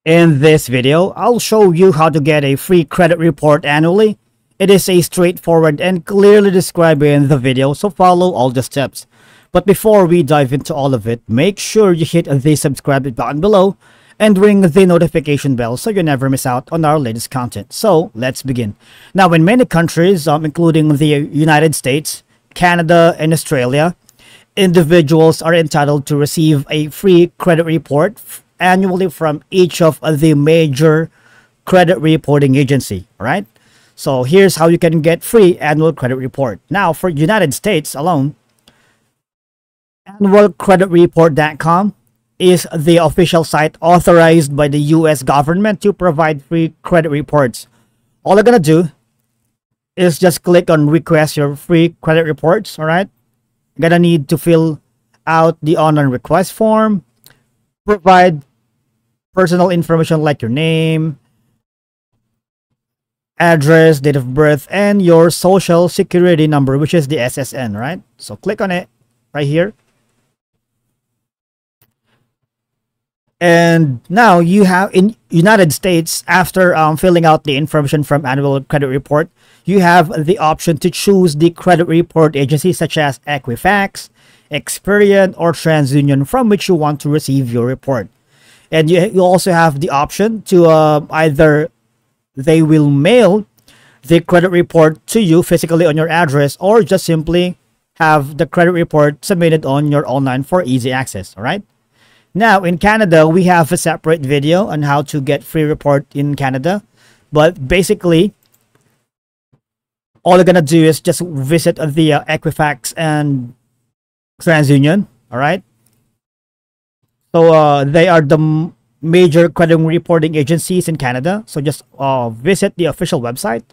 In this video, I'll show you how to get a free credit report annually. It is a straightforward and clearly described in the video, so follow all the steps. But before we dive into all of it, make sure you hit the subscribe button below and ring the notification bell so you never miss out on our latest content. So let's begin. Now, in many countries, including the United States, Canada, and Australia, individuals are entitled to receive a free credit report annually from each of the major credit reporting agency, right? So here's how you can get free annual credit report. Now, for United States alone, annualcreditreport.com is the official site authorized by the US government to provide free credit reports. All you're gonna do is just click on request your free credit reports, all right? You're gonna need to fill out the online request form, provide personal information like your name, address, date of birth, and your social security number, which is the SSN, right? So click on it right here. And now you have, in United States, after filling out the information from annual credit report, you have the option to choose the credit report agency such as Equifax, Experian, or TransUnion from which you want to receive your report. And you also have the option to either they will mail the credit report to you physically on your address, or just simply have the credit report submitted on your online for easy access, all right? Now, in Canada, we have a separate video on how to get free report in Canada. But basically, all you're going to do is just visit the Equifax and TransUnion, all right? So they are the major credit reporting agencies in Canada. So just visit the official website,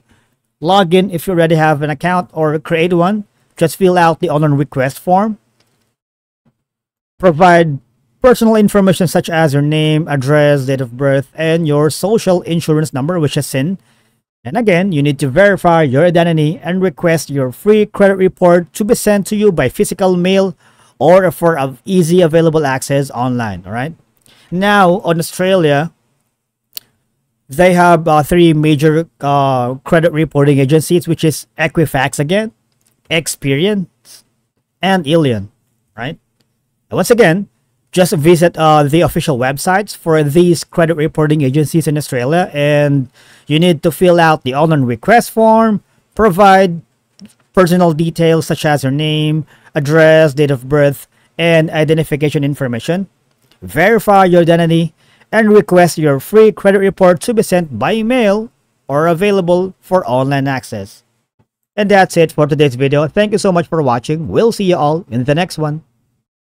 log in if you already have an account or create one. Just fill out the online request form, provide personal information such as your name, address, date of birth, and your social insurance number, which is SIN. And again, you need to verify your identity and request your free credit report to be sent to you by physical mail or for easy available access online, all right? Now, on Australia, they have three major credit reporting agencies, which is Equifax again, Experian, and Allianz, right? And once again, just visit the official websites for these credit reporting agencies in Australia, and you need to fill out the online request form, provide personal details such as your name, address, date of birth, and identification information, verify your identity, and request your free credit report to be sent by email or available for online access. And that's it for today's video. Thank you so much for watching. We'll see you all in the next one.